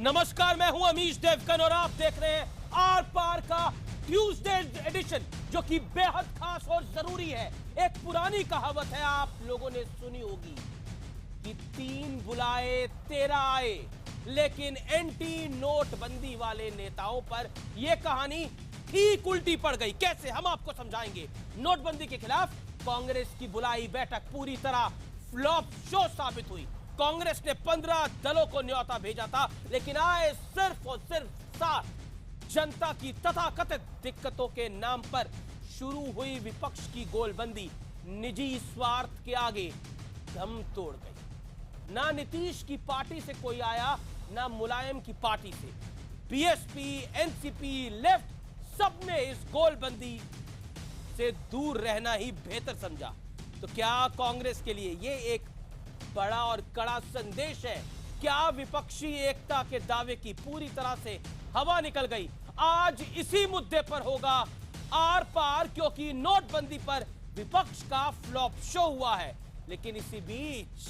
नमस्कार, मैं हूं अमीश देवगन और आप देख रहे हैं आर पार का ट्यूसडे एडिशन, जो कि बेहद खास और जरूरी है। एक पुरानी कहावत है, आप लोगों ने सुनी होगी कि 3 बुलाए 13 आए, लेकिन एंटी नोटबंदी वाले नेताओं पर यह कहानी ठीक उल्टी पड़ गई। कैसे, हम आपको समझाएंगे। नोटबंदी के खिलाफ कांग्रेस की बुलाई बैठक पूरी तरह फ्लॉप शो साबित हुई। कांग्रेस ने 15 दलों को न्योता भेजा था, लेकिन आए सिर्फ और सिर्फ 7। जनता की तथाकथित दिक्कतों के नाम पर शुरू हुई विपक्ष की गोलबंदी निजी स्वार्थ के आगे दम तोड़ गई। ना नीतीश की पार्टी से कोई आया, ना मुलायम की पार्टी से। बीएसपी, एनसीपी, लेफ्ट सबने इस गोलबंदी से दूर रहना ही बेहतर समझा। तो क्या कांग्रेस के लिए यह एक बड़ा और कड़ा संदेश है? क्या विपक्षी एकता के दावे की पूरी तरह से हवा निकल गई? आज इसी मुद्दे पर होगा आर पार, क्योंकि नोटबंदी पर विपक्ष का फ्लॉप शो हुआ है। लेकिन इसी बीच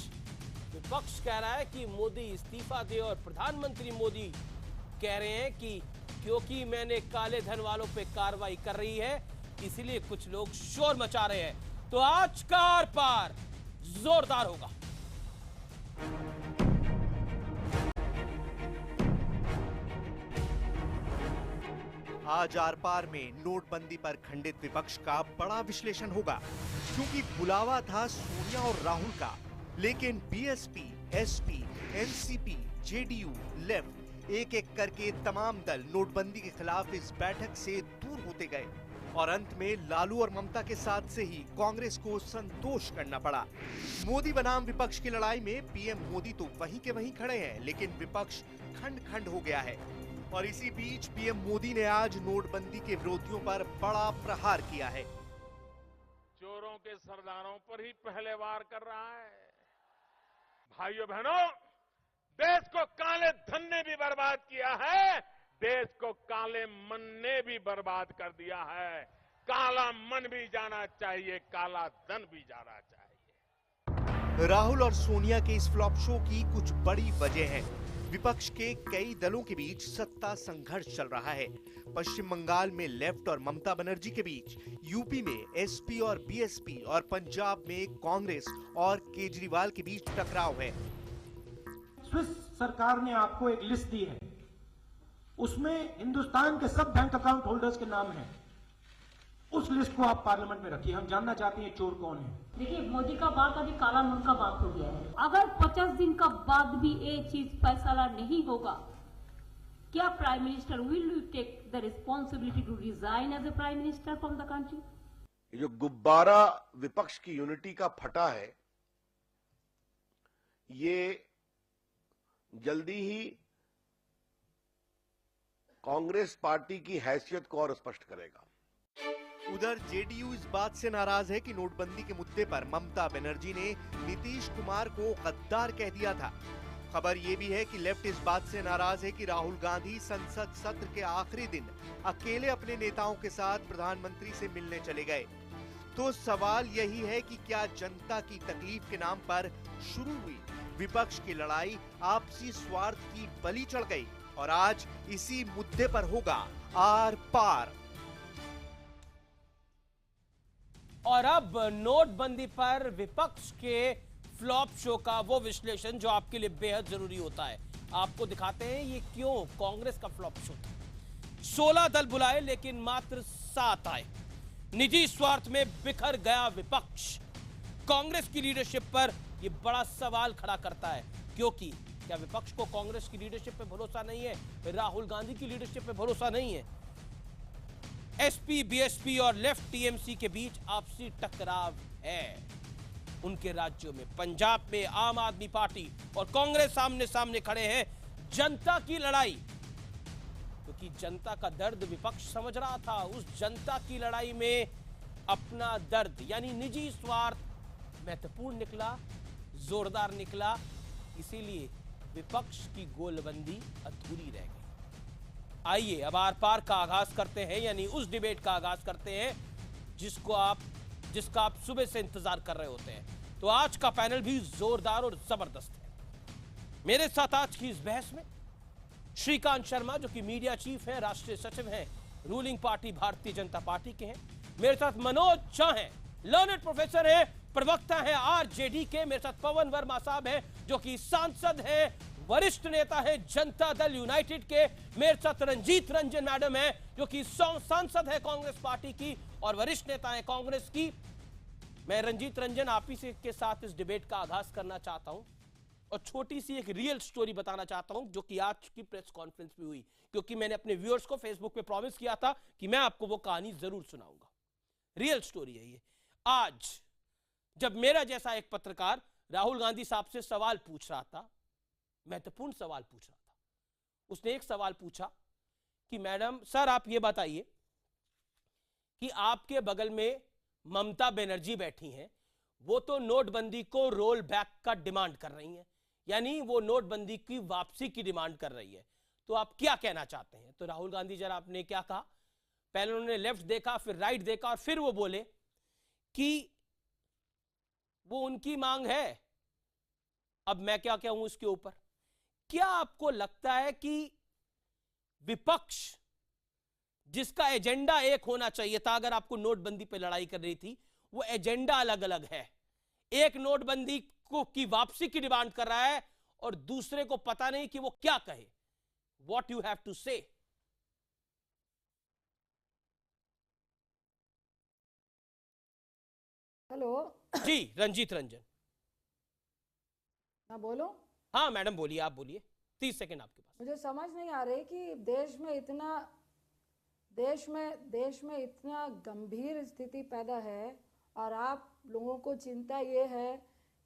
विपक्ष कह रहा है कि मोदी इस्तीफा दे, और प्रधानमंत्री मोदी कह रहे हैं कि क्योंकि मैंने काले धन वालों पे कार्रवाई कर रही है, इसलिए कुछ लोग शोर मचा रहे हैं। तो आज का आर पार जोरदार होगा। आज आर पार में नोटबंदी पर खंडित विपक्ष का बड़ा विश्लेषण होगा, क्योंकि बुलावा था सोनिया और राहुल का, लेकिन BSP, SP, NCP, JDU, left एक एक करके तमाम दल नोटबंदी के खिलाफ इस बैठक से दूर होते गए और अंत में लालू और ममता के साथ से ही कांग्रेस को संतोष करना पड़ा। मोदी बनाम विपक्ष की लड़ाई में पीएम मोदी तो वहीं के वहीं खड़े हैं, लेकिन विपक्ष खंड खंड हो गया है। और इसी बीच पीएम मोदी ने आज नोटबंदी के विरोधियों पर बड़ा प्रहार किया है। चोरों के सरदारों पर ही पहले वार कर रहा है। भाइयों बहनों, देश को काले धन ने भी बर्बाद किया है, देश को काले मन ने भी बर्बाद कर दिया है। काला मन भी जाना चाहिए, काला धन भी जाना चाहिए। राहुल और सोनिया के इस फ्लॉप शो की कुछ बड़ी वजह है। विपक्ष के कई दलों के बीच सत्ता संघर्ष चल रहा है। पश्चिम बंगाल में लेफ्ट और ममता बनर्जी के बीच, यूपी में एसपी और बीएसपी, और पंजाब में कांग्रेस और केजरीवाल के बीच टकराव है। स्विस सरकार ने आपको एक लिस्ट दी है, उसमें हिंदुस्तान के सब बैंक अकाउंट होल्डर्स के नाम हैं। उस लिस्ट को आप पार्लियामेंट में रखिए, हम जानना चाहते हैं चोर कौन है। देखिए, मोदी का बात अभी काला नोट का बात हो गया है। अगर 50 दिन का बाद भी ये चीज फैसला नहीं होगा, क्या prime minister will you take the responsibility to resign as a prime minister from the country? ये जो गुब्बारा विपक्ष की यूनिटी का फटा है, ये जल्दी ही कांग्रेस पार्टी की हैसियत को और स्पष्ट करेगा। उधर जेडीयू इस बात से नाराज है कि नोटबंदी के मुद्दे पर ममता बनर्जी ने नीतीश कुमार को गद्दार कह दिया था। खबर यह भी है कि लेफ्ट इस बात से नाराज है कि राहुल गांधी संसद सत्र के आखिरी दिन अकेले अपने नेताओं के साथ प्रधानमंत्री से मिलने चले गए। तो सवाल यही है कि क्या जनता की तकलीफ के नाम पर शुरू हुई विपक्ष की लड़ाई आपसी स्वार्थ की बलि चढ़ गई? और आज इसी मुद्दे पर होगा आर पार। और अब नोटबंदी पर विपक्ष के फ्लॉप शो का वो विश्लेषण जो आपके लिए बेहद जरूरी होता है। आपको दिखाते हैं ये क्यों कांग्रेस का फ्लॉप शो था। 16 दल बुलाए, लेकिन मात्र 7 आए। निजी स्वार्थ में बिखर गया विपक्ष। कांग्रेस की लीडरशिप पर यह बड़ा सवाल खड़ा करता है, क्योंकि क्या विपक्ष को कांग्रेस की लीडरशिप पे भरोसा नहीं है? राहुल गांधी की लीडरशिप पे भरोसा नहीं है? एसपी, बीएसपी और लेफ्ट टीएमसी के बीच आपसी टकराव है। उनके राज्यों में, पंजाब में आम आदमी पार्टी और कांग्रेस सामने सामने खड़े हैं। जनता की लड़ाई, क्योंकि जनता का दर्द विपक्ष समझ रहा था। उस जनता की लड़ाई में अपना दर्द यानी निजी स्वार्थ महत्वपूर्ण निकला, जोरदार निकला। इसीलिए विपक्ष की गोलबंदी अधूरी रह गई। आइए अब आर पार का आगाज करते हैं, यानी उस डिबेट का आगाज करते हैं जिसका आप सुबह से इंतजार कर रहे होते हैं। तो आज का पैनल भी जोरदार और जबरदस्त है। मेरे साथ आज की इस बहस में श्रीकांत शर्मा जो कि मीडिया चीफ हैं, राष्ट्रीय सचिव हैं, ruling party Bharatiya Janata party के हैं। मेरे साथ मनोज झा हैं, लर्नेड प्रोफेसर हैं, प्रवक्ता हैं आरजेडी के। मेरे साथ पवन वर्मा साहब हैं जो कि सांसद हैं, वरिष्ठ नेता है जनता दल यूनाइटेड के। मेरे साथ रंजीत रंजन मैडम है जो कि सांसद है कांग्रेस पार्टी की और वरिष्ठ नेता है कांग्रेस की। मैं रंजीत रंजन आप ही के साथ इस डिबेट का आगाज करना चाहता हूं और छोटी सी एक रियल स्टोरी बताना चाहता हूं जो कि आज की प्रेस कॉन्फ्रेंस में हुई, क्योंकि मैंने अपने व्यूअर्स को फेसबुक पे प्रॉमिस किया था कि मैं आपको वो कहानी जरूर सुनाऊंगा। रियल स्टोरी है ये। आज जब मेरा जैसा एक पत्रकार राहुल गांधी साहब से सवाल पूछ रहा था, महत्वपूर्ण सवाल पूछ रहा था, उसने एक सवाल पूछा कि मैडम सर आप ये बताइए कि आपके बगल में ममता बनर्जी बैठी हैं, वो तो नोटबंदी को रोल बैक का डिमांड कर रही हैं, यानी वो नोटबंदी की वापसी की डिमांड कर रही है, तो आप क्या कहना चाहते हैं? तो राहुल गांधी जरा आपने क्या कहा, पहले उन्होंने लेफ्ट देखा, फिर राइट देखा और फिर वो बोले कि वो उनकी मांग है, अब मैं क्या कहूं इसके ऊपर। क्या आपको लगता है कि विपक्ष जिसका एजेंडा एक होना चाहिए था, अगर आपको नोटबंदी पे लड़ाई कर रही थी, वो एजेंडा अलग अलग है? एक नोटबंदी को की वापसी की डिमांड कर रहा है और दूसरे को पता नहीं कि वो क्या कहे। व्हाट यू हैव टू से? हेलो जी रंजीत रंजन। मैं बोलूं? हाँ मैडम बोलिए, आप बोलिए, 30 सेकंड आपके पास। मुझे समझ नहीं आ रही कि देश में इतना गंभीर स्थिति पैदा है और आप लोगों को चिंता ये है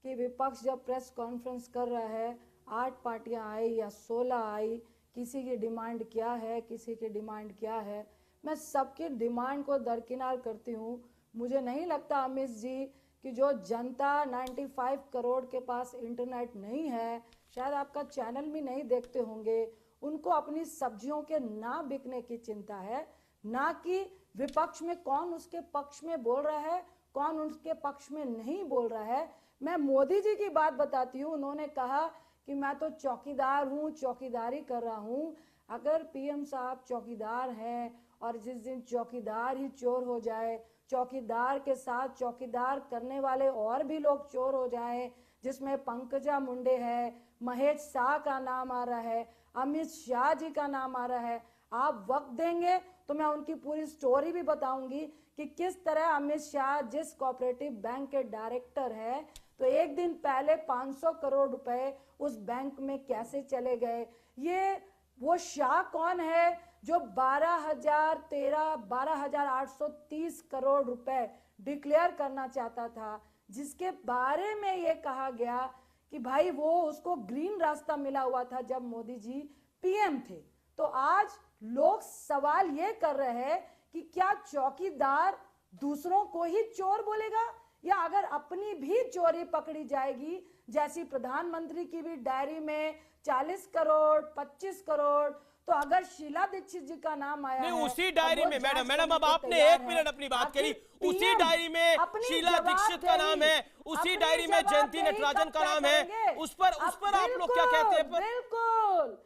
कि विपक्ष जब प्रेस कॉन्फ्रेंस कर रहा है, 8 पार्टियां आई या 16 आई, किसी की डिमांड क्या है, किसी की डिमांड क्या है। मैं सबकी डिमांड को दरकिनार करती हूँ। मुझे नहीं लगता अमित जी कि जो जनता 95 करोड़ के पास इंटरनेट नहीं है, शायद आपका चैनल भी नहीं देखते होंगे, उनको अपनी सब्जियों के ना बिकने की चिंता है, ना कि विपक्ष में कौन उसके पक्ष में बोल रहा है, कौन उसके पक्ष में नहीं बोल रहा है। मैं मोदी जी की बात बताती हूँ। उन्होंने कहा कि मैं तो चौकीदार हूँ, चौकीदारी कर रहा हूँ। अगर पीएम साहब चौकीदार हैं और जिस दिन चौकीदार ही चोर हो जाए, चौकीदार के साथ चौकीदार करने वाले और भी लोग चोर हो जाएं, जिसमें पंकजा मुंडे है, महेश शाह का नाम आ रहा है, अमित शाह जी का नाम आ रहा है, आप वक्त देंगे तो मैं उनकी पूरी स्टोरी भी बताऊंगी कि किस तरह अमित शाह जिस कोऑपरेटिव बैंक के डायरेक्टर है, तो एक दिन पहले 500 करोड़ रुपए उस बैंक में कैसे चले गए। ये वो शाह कौन है जो 12,830 करोड़ रुपए डिक्लेयर करना चाहता था, जिसके बारे में ये कहा गया कि भाई वो उसको ग्रीन रास्ता मिला हुआ था जब मोदी जी पीएम थे। तो आज लोग सवाल ये कर रहे हैं कि क्या चौकीदार दूसरों को ही चोर बोलेगा, या अगर अपनी भी चोरी पकड़ी जाएगी, जैसी प्रधानमंत्री की भी डायरी में 40 करोड़ 25 करोड़, तो अगर शीला दीक्षित जी का नाम आया नहीं, है, उसी डायरी में मैडम अब आपने 1 मिनट अपनी बात करी, उसी डायरी में शीला दीक्षित का नाम है, उसी डायरी में जयंती नटराजन का नाम है, उस पर आप लोग क्या कहते हैं? बिल्कुल,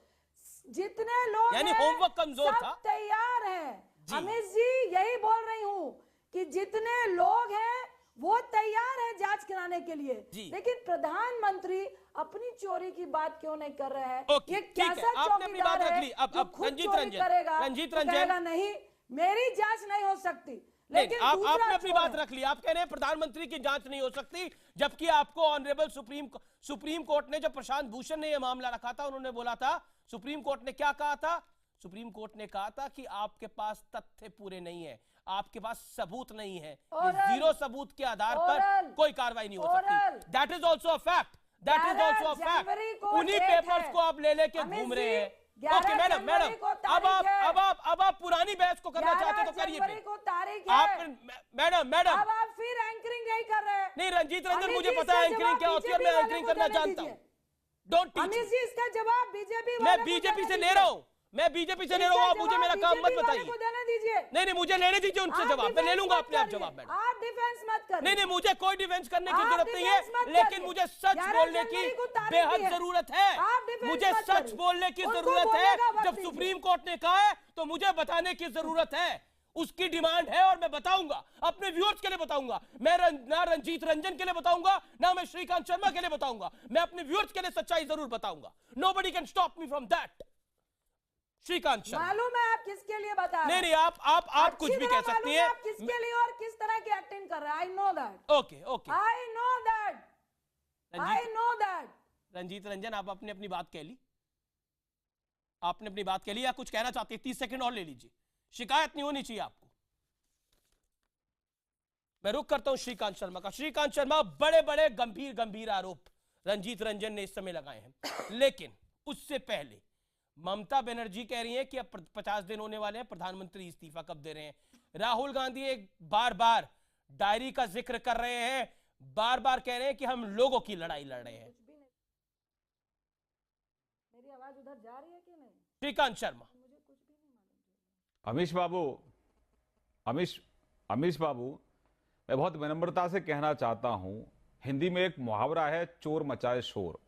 जितने लोग यानी होमवर्क कमजोर था, तैयार हैं। अमित जी यही बोल रही हूँ कि जितने लोग हैं वो तैयार है जांच कराने के लिए, लेकिन प्रधानमंत्री अपनी चोरी की बात क्यों नहीं कर रहे हैं? ये कैसा चौकीदार है जो खुद चोरी करेगा, कहेगा नहीं मेरी जांच नहीं हो सकती, लेकिन आपने अपनी बात रख ली। आप कह रहे हैं प्रधानमंत्री की जांच नहीं हो सकती, जबकि आपको ऑनरेबल सुप्रीम कोर्ट ने, जब प्रशांत भूषण ने यह मामला रखा था, उन्होंने बोला था, सुप्रीम कोर्ट ने क्या कहा था? सुप्रीम कोर्ट ने कहा था कि आपके पास तथ्य पूरे नहीं है, आपके पास सबूत नहीं है, जीरो सबूत के आधार पर कोई कार्रवाई नहीं हो सकती। That is also a fact, that is also a fact. उन्हीं पेपर्स को आप ले लेके घूम रहे हैं। ओके मैडम, अब आप पुरानी बहस को करना चाहते तो करिए। मैडम अब आप फिर एंकरिंग नहीं कर रहे हैं। नहीं रंजीत रंजन, मुझे पता है एंकरिंग क्या होती है और मैं एंकरिंग करना जानता हूँ। Don't teach. अमित जी इसका जवाब बीजेपी, मैं बीजेपी से ले रहा हूँ, मैं बीजेपी से ले रहा हूँ, आप मुझे मेरा काम मत बताइए। देने दीजिए। नहीं, मुझे लेने दीजिए उनसे जवाब, मैं ले लूंगा अपने आप जवाब। मैडम आप डिफेंस मत करिए। नहीं, मुझे कोई डिफेंस करने की जरूरत नहीं है, लेकिन मुझे सच बोलने की बेहद जरूरत है। मुझे सच बोलने की जरूरत है। जब सुप्रीम कोर्ट ने कहा है तो मुझे बताने की जरूरत है, उसकी डिमांड है और मैं बताऊंगा, अपने व्यूअर्स के लिए बताऊंगा। मैं ना रंजीत रंजन के लिए बताऊंगा, ना मैं श्रीकांत शर्मा के लिए बताऊंगा, मैं अपने व्यूअर्स के लिए सच्चाई जरूर बताऊंगा। Nobody can stop me from that. Shrikant Sharma, मालूम है आप किसके लिए बता रहे हैं? नहीं, आप कुछ भी कह सकती हैं। आप किसके लिए और किस तरह की एक्टिंग कर रहे हैं? I know that. Okay, I know that. Ranjeet Ranjan, आप अपनी बात कह ली, आपने अपनी बात कह ली, या कुछ कहना चाहती है? 30 सेकंड और ले लीजिए, शिकायत नहीं होनी चाहिए आपको। मैं रुक करता हूं श्रीकांत शर्मा का। श्रीकांत शर्मा, बड़े बड़े गंभीर आरोप रंजीत रंजन ने इस समय लगाए हैं, लेकिन उससे पहले ममता बनर्जी कह रही हैं कि अब 50 दिन होने वाले हैं, प्रधानमंत्री इस्तीफा कब दे रहे हैं। राहुल गांधी एक बार डायरी का जिक्र कर रहे हैं, बार कह रहे हैं कि हम लोगों की लड़ाई लड़ रहे हैं। मेरी आवाज उधर जा रही है कि नहीं? श्रीकांत शर्मा। अमीश बाबू, मैं बहुत विनम्रता से कहना चाहता हूं, हिंदी में एक मुहावरा है, चोर मचाए शोर।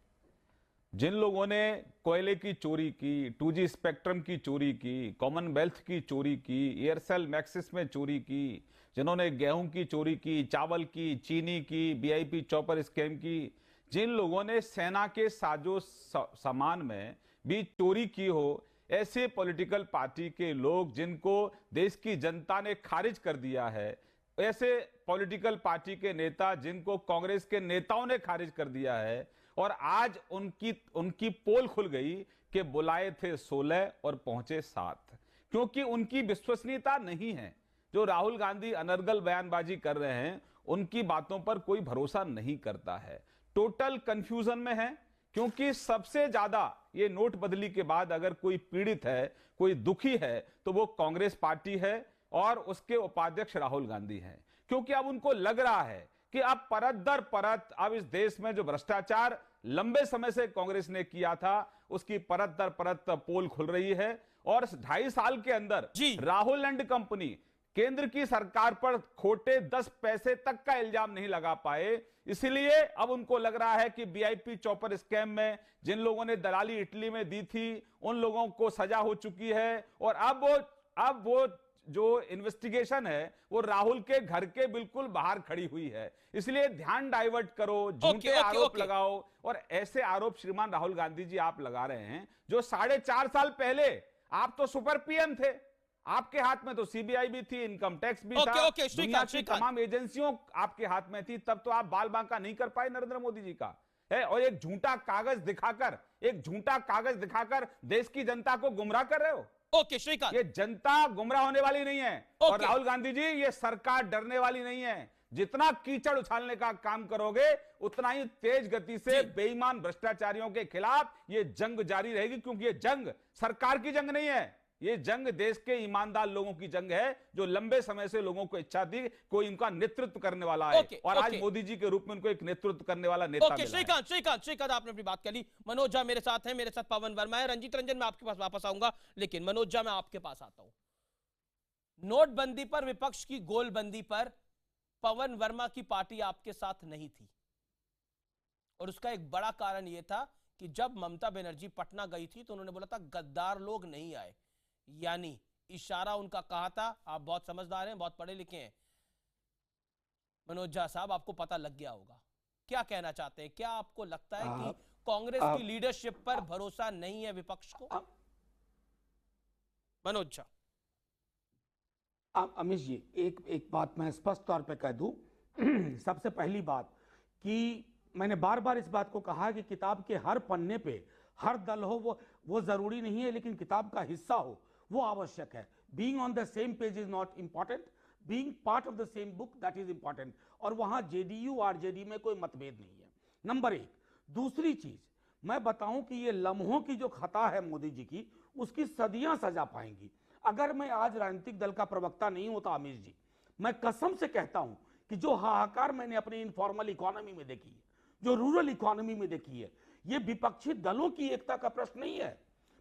जिन लोगों ने कोयले की चोरी की, 2G स्पेक्ट्रम की चोरी की, कॉमनवेल्थ की चोरी की, एयरसेल मैक्सिस में चोरी की, जिन्होंने गेहूं की चोरी की, चावल की, चीनी की, VIP चॉपर स्कैम की, जिन लोगों ने सेना के साजो सामान में भी चोरी की हो, ऐसे पॉलिटिकल पार्टी के लोग जिनको देश की जनता ने खारिज कर दिया है, ऐसे पॉलिटिकल पार्टी के नेता जिनको कांग्रेस के नेताओं ने खारिज कर दिया है, और आज उनकी पोल खुल गई कि बुलाए थे 16 और पहुंचे 7, क्योंकि उनकी विश्वसनीयता नहीं है। जो राहुल गांधी अनर्गल बयानबाजी कर रहे हैं, उनकी बातों पर कोई भरोसा नहीं करता है, टोटल कंफ्यूजन में है। क्योंकि सबसे ज्यादा ये नोटबंदी के बाद अगर कोई पीड़ित है, कोई दुखी है, तो वो कांग्रेस पार्टी है और उसके उपाध्यक्ष राहुल गांधी हैं। क्योंकि अब उनको लग रहा है कि अब परत दर परत, अब इस देश में जो भ्रष्टाचार लंबे समय से कांग्रेस ने किया था, उसकी परत दर परत पोल खुल रही है। और 2.5 साल के अंदर राहुल एंड कंपनी केंद्र की सरकार पर खोटे 10 पैसे तक का इल्जाम नहीं लगा पाए, इसलिए अब उनको लग रहा है कि VIP चॉपर स्कैम में जिन लोगों ने दलाली इटली में दी थी, उन लोगों को सजा हो चुकी है, और अब वो जो इन्वेस्टिगेशन है वो राहुल के घर के बिल्कुल बाहर खड़ी हुई है। इसलिए ध्यान डाइवर्ट करो, झूठे आरोप लगाओ, और ऐसे आरोप श्रीमान राहुल गांधी जी आप लगा रहे हैं जो 4.5 साल पहले आप तो सुपर PM थे, आपके हाथ में तो CBI भी थी, इनकम टैक्स भी था, दुनिया की तमाम एजेंसियों आपके हाथ में थी, तब तो आप बाल बांका नहीं कर पाए नरेंद्र मोदी जी का है। और एक झूठा कागज दिखाकर देश की जनता को गुमराह कर रहे हो। ओके श्रीकांत, ये जनता गुमराह होने वाली नहीं है, और राहुल गांधी जी ये सरकार डरने वाली नहीं है। जितना कीचड़ उछालने का काम करोगे, उतना ही तेज गति से बेईमान भ्रष्टाचारियों के खिलाफ ये जंग जारी रहेगी, क्योंकि ये जंग सरकार की जंग नहीं है, ये जंग देश के ईमानदार लोगों की जंग है, जो लंबे समय से लोगों को इच्छा थी कोई इनका नेतृत्व करने वाला है, और आज मोदी जी के रूप में उनको एक नेतृत्व करने वाला नेता मिला है। श्रीकांत, आपने अपनी बात कर ली। मनोज झा मेरे साथ हैं, मेरे साथ पवन वर्मा है, रंजीत रंजन मैं आपके पास वापस आऊंगा, लेकिन मनोज झा मैं आपके पास आता हूं। नोटबंदी पर, विपक्ष की गोलबंदी पर पवन वर्मा की पार्टी आपके साथ नहीं थी, और उसका एक बड़ा कारण यह था कि जब ममता बनर्जी पटना गई थी तो उन्होंने बोला था गद्दार लोग नहीं आए, यानी इशारा उनका कहा था। आप बहुत समझदार हैं, बहुत पढ़े लिखे हैं मनोज झा साहब, आपको पता लग गया होगा। क्या कहना चाहते हैं? क्या आपको लगता है कि कांग्रेस की लीडरशिप पर भरोसा नहीं है विपक्ष को? मनोज झा। अमीश जी, एक बात मैं स्पष्ट तौर पे कह दूं। सबसे पहली बात कि मैंने बार बार इस बात को कहा कि किताब के हर पन्ने पे हर दल हो वो जरूरी नहीं है, लेकिन किताब का हिस्सा हो वो आवश्यक है। Being on the same page is not important, being part of the same book that is important, और वहां JDU RJD में कोई मतभेद नहीं है, नंबर 1। दूसरी चीज मैं बताऊं कि ये लम्हों की जो खता है मोदी जी की, उसकी सदियां सजा पाएंगी। अगर मैं आज राजनीतिक दल का प्रवक्ता नहीं होता अमीश जी, मैं कसम से कहता हूं कि जो हाहाकार मैंने अपनी इनफॉर्मल इकोनॉमी में देखी है, जो रूरल इकोनॉमी में देखी है, ये विपक्षी दलों की एकता का प्रश्न नहीं है।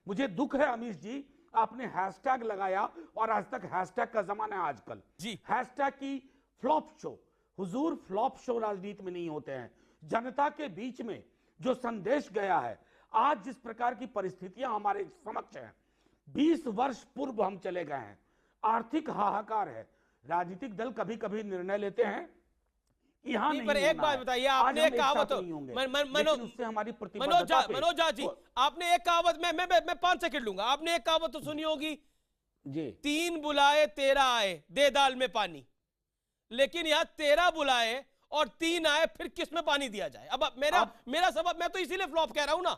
मुझे दुख है अमीश जी आपने हैशटैग लगाया और आज तक हैशटैग का जमाना है आजकल जी। हैशटैग की फ्लॉप शो। हुजूर, फ्लॉप शो राजनीति में नहीं होते हैं। जनता के बीच में जो संदेश गया है, आज जिस प्रकार की परिस्थितियां हमारे समक्ष हैं, 20 वर्ष पूर्व हम चले गए हैं, आर्थिक हाहाकार है। राजनीतिक दल कभी कभी निर्णय लेते हैं यहाँ नहीं, पर एक बात बताइए, आपने एक कहावत उससे हमारी मनोज झा जी, आपने एक कहावत, मैं 5 सेकंड लूंगा, आपने एक कहावत तो सुनी होगी जी, 3 बुलाए 13 आए, दे दाल में पानी। लेकिन यहाँ 13 बुलाए और 3 आए, फिर किस में पानी दिया जाए? अब मेरा सबब, मैं तो इसीलिए फ्लॉप कह रहा हूं ना।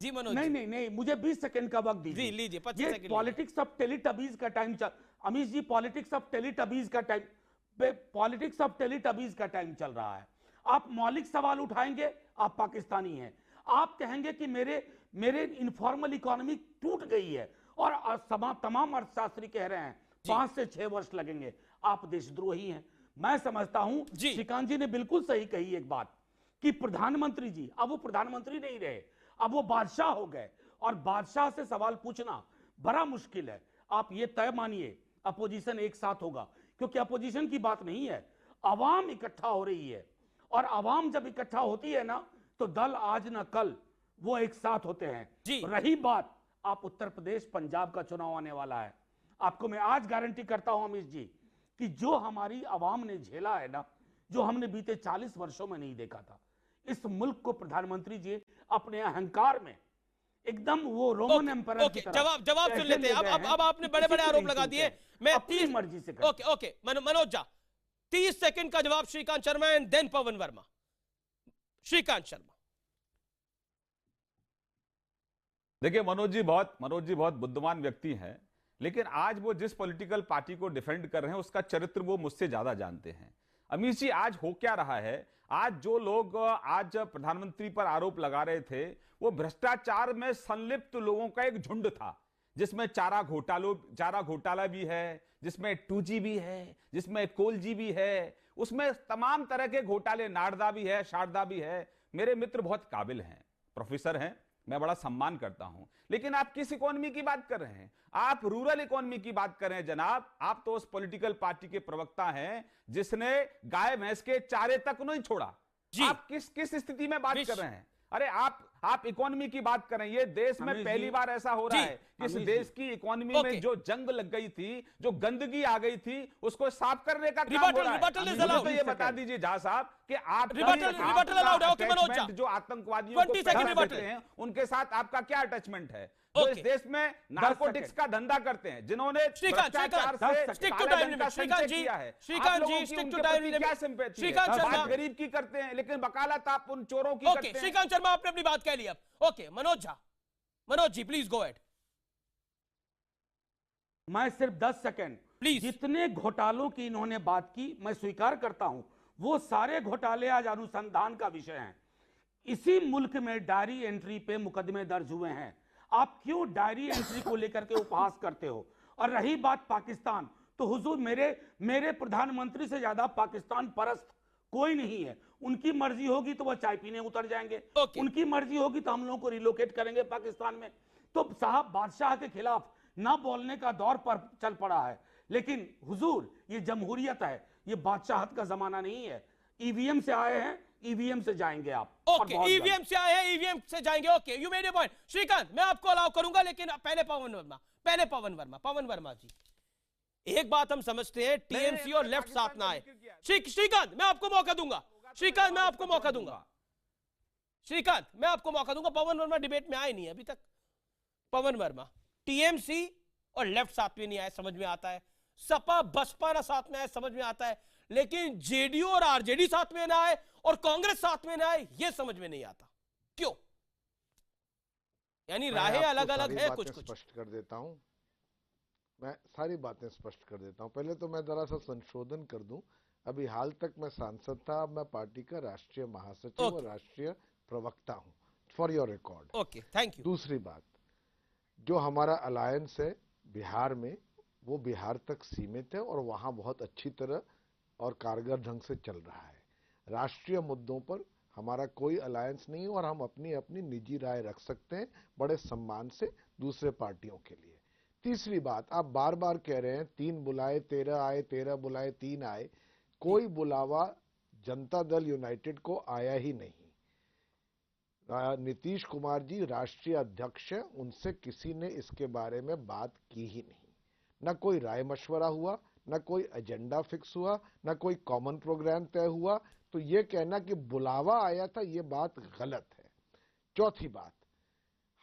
जी मनोज, नहीं, मुझे 20 सेकंड का वक्त दीजिए। जी लीजिए, 25 सेकंड। पॉलिटिक्स ऑफ टेलीटबीज का टाइम चल, अमीश जी, पॉलिटिक्स ऑफ टेलीटबीज का टाइम चल रहा है। आप मौलिक सवाल उठाएंगे, आप पाकिस्तानी हैं। आप कहेंगे कि मेरे इनफॉर्मल इकोनॉमी टूट गई है, और तमाम अर्थशास्त्री कह रहे हैं 5 से 6 वर्ष लगेंगे। आप देशद्रोही हैं। मैं समझता हूं श्रीकांत जी ने बिल्कुल सही कही एक बात, कि प्रधानमंत्री जी अब वो प्रधानमंत्री नहीं रहे, अब वो बादशाह हो गए, और बादशाह से सवाल पूछना बड़ा मुश्किल है। आप ये तय मानिए, अपोजिशन एक साथ होगा, क्योंकि अपोजिशन की बात नहीं है, आवाम इकट्ठा हो रही है, और आवाम जब इकट्ठा होती है ना, तो दल आज ना कल वो एक साथ होते हैं। रही बात, आप उत्तर प्रदेश पंजाब का चुनाव आने वाला है, आपको मैं आज गारंटी करता हूं अमीश जी, कि जो हमारी आवाम ने झेला है ना, जो हमने बीते 40 वर्षों में नहीं देखा था, इस मुल्क को प्रधानमंत्री जी अपने अहंकार में एकदम वो रोमन एम्परर की तरह जवाब सुन लेते हैं। अब आपने बड़े आरोप लगा दिए, मैं अपनी मर्जी से करता। ओके मनोज झा, 30 सेकंड का जवाब श्रीकांत शर्मा एंड देन पवन वर्मा। श्रीकांत शर्मा। देखिए मनोज जी बहुत बुद्धिमान व्यक्ति हैं, लेकिन आज वो जिस पॉलिटिकल पार्टी को डिफेंड कर रहे हैं उसका चरित्र वो मुझसे ज्यादा जानते हैं। अमीश जी, आज हो क्या रहा है, आज जो लोग आज प्रधानमंत्री पर आरोप लगा रहे थे, वो भ्रष्टाचार में संलिप्त लोगों का एक झुंड था, जिसमें चारा घोटाला भी है, जिसमें 2G भी है, जिसमें कोलजी भी है, उसमें तमाम तरह के घोटाले, नारदा भी है, शारदा भी है। मेरे मित्र बहुत काबिल हैं, प्रोफेसर हैं, मैं बड़ा सम्मान करता हूं, लेकिन आप किस इकोनॉमी की बात कर रहे हैं? आप रूरल इकोनॉमी की बात कर रहे हैं जनाब। आप तो उस पॉलिटिकल पार्टी के प्रवक्ता हैं जिसने गाय भैंस के चारे तक नहीं छोड़ा। आप किस स्थिति में बात कर रहे हैं? अरे आप इकोनॉमी की बात करें, ये देश में पहली बार ऐसा हो रहा है कि इस देश की इकोनॉमी में जो जंग लग गई थी, जो गंदगी आ गई थी, उसको साफ करने का काम हो रहा है। तो ये बता दीजिए झा साहब कि आप जो आतंकवादियों को हैं उनके साथ आपका क्या अटैचमेंट है, जो इस देश में नारकोटिक्स का धंधा करते हैं, जिन्होंने गरीब की करते हैं, लेकिन वकालत आप उन चोरों की करते हैं। श्रीकांत शर्मा, आपने अपनी बात कह ली। अब okay, Manoj ji please go ahead. मैं सिर्फ 10 सेकंड प्लीज। जितने घोटालों की इन्होंने बात की, मैं स्वीकार करता हूं, वो सारे घोटाले आज अनुसंधान का विषय हैं। इसी मुल्क में डायरी एंट्री पे मुकदमे दर्ज हुए हैं। आप क्यों डायरी एंट्री को लेकर के उपहास करते हो? और रही बात पाकिस्तान, तो हुजूर मेरे प्रधानमंत्री से ज्यादा पाकिस्तान परस्त कोई नहीं है। उनकी मर्जी होगी तो वह चाय पीने उतर जाएंगे, उनकी मर्जी होगी तो हम लोगों को रिलोकेट करेंगे पाकिस्तान में। तो साहब, बादशाह के खिलाफ ना बोलने का दौर पर चल पड़ा है। लेकिन हुजूर, ये जमहूरियत है, ये बादशाहत का जमाना नहीं है। ईवीएम से आए हैं, ईवीएम से जाएंगे आप। ओके, ईवीएम से आए हैं, ईवीएम से जाएंगे। Okay, you made a point. Shrikant, मैं आपको अलाउ करूंगा, लेकिन पहले पवन वर्मा जी, एक बात हम समझते हैं, टीएमसी और लेफ्ट साथ ना आए। श्रीकांत, मैं आपको मौका दूंगा। श्रीकांत, मैं आपको मौका दूंगा। पवन वर्मा डिबेट में आए नहीं अभी तक। पवन वर्मा, टीएमसी और लेफ्ट साथ में नहीं आए, समझ में आता है। सपा बसपा ना साथ में आए, समझ में आता है। लेकिन जेडीयू और आरजेडी साथ में ना आए और कांग्रेस साथ में ना आए, यह समझ में नहीं आता क्यों? यानी राहें अलग अलग है। कुछ स्पष्ट कर देता हूं, मैं सारी बातें स्पष्ट कर देता हूं। पहले तो मैं जरा सा संशोधन कर दूं, अभी हाल तक मैं सांसद था, अब मैं पार्टी का राष्ट्रीय महासचिव और राष्ट्रीय प्रवक्ता हूं, for your record. Okay, thank you. दूसरी बात, जो हमारा अलायंस है बिहार में, वो बिहार तक सीमित है और वहां बहुत अच्छी तरह और कारगर ढंग से चल रहा है। राष्ट्रीय मुद्दों पर हमारा कोई अलायंस नहीं और हम अपनी अपनी निजी राय रख सकते हैं बड़े सम्मान से दूसरे पार्टियों के लिए। तीसरी बात, आप बार बार कह रहे हैं 3 बुलाए 13 आए, 13 बुलाए 3 आए। कोई बुलावा जनता दल यूनाइटेड को आया ही नहीं। नीतीश कुमार जी राष्ट्रीय अध्यक्ष हैं, उनसे किसी ने इसके बारे में बात की ही नहीं। न कोई राय मशवरा हुआ, न कोई एजेंडा फिक्स हुआ, न कोई कॉमन प्रोग्राम तय हुआ। तो ये कहना कि बुलावा आया था, ये बात गलत है। चौथी बात,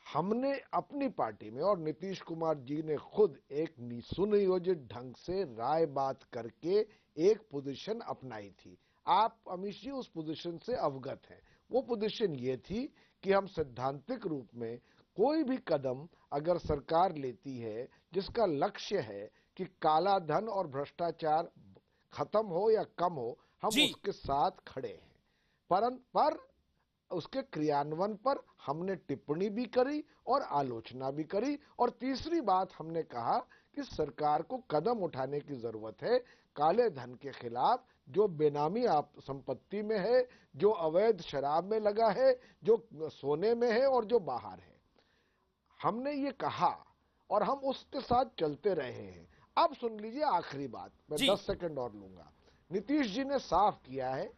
हमने अपनी पार्टी में और नीतीश कुमार जी ने खुद एक सुनियोजित ढंग से राय बात करके एक पोजीशन अपनाई थी। आप अमित जी उस पोजीशन से अवगत हैं। वो पोजीशन ये थी कि हम सैद्धांतिक रूप में कोई भी कदम अगर सरकार लेती है जिसका लक्ष्य है कि काला धन और भ्रष्टाचार खत्म हो या कम हो, हम उसके साथ खड़े हैं। पर उसके क्रियान्वयन पर हमने टिप्पणी भी करी और आलोचना भी करी। और तीसरी बात, हमने कहा कि सरकार को कदम उठाने की जरूरत है काले धन के खिलाफ, जो बेनामी आप संपत्ति में है, जो अवैध शराब में लगा है, जो सोने में है और जो बाहर है। हमने ये कहा और हम उसके साथ चलते रहे हैं। अब सुन लीजिए आखिरी बात, मैं 10 सेकंड और लूंगा। नीतीश जी ने साफ किया है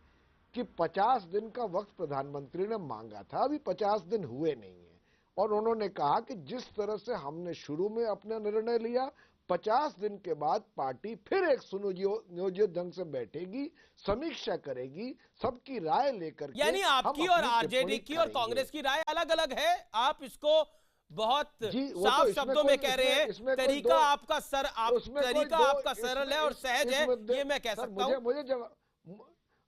कि 50 दिन का वक्त प्रधानमंत्री ने मांगा था, अभी 50 दिन हुए नहीं है। और उन्होंने कहा कि जिस तरह से हमने शुरू में अपना निर्णय लिया, 50 दिन के बाद पार्टी फिर एक सुनियोजित ढंग से बैठेगी, समीक्षा करेगी, सबकी राय लेकर के। यानी आपकी और आरजेडी की और कांग्रेस की राय अलग अलग है। आप इसको बहुत साफ शब्दों में कह रहे हैं। तरीका आपका सरल है और सहज है, ये मैं कह सकता हूं।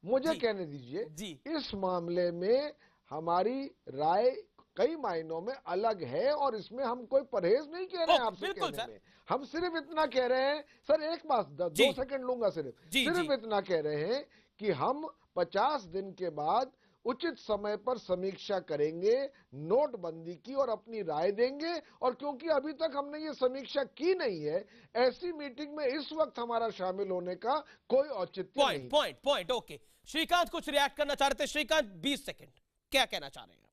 मुझे कहने दीजिए, इस मामले में हमारी राय कई मायनों में अलग है और इसमें हम कोई परहेज नहीं कह रहे हैं आपसे कहने में। हम सिर्फ इतना कह रहे हैं, सर एक बात 2 सेकंड लूंगा, सिर्फ इतना कह रहे हैं कि हम 50 दिन के बाद उचित समय पर समीक्षा करेंगे नोटबंदी की और अपनी राय देंगे। और क्योंकि अभी तक हमने ये समीक्षा की नहीं है, ऐसी मीटिंग में इस वक्त हमारा शामिल होने का कोई औचित्य नहीं। Point okay. श्रीकांत कुछ रिएक्ट करना चाह रहे थे। श्रीकांत 20 सेकंड, क्या कहना चाह रहे हैं?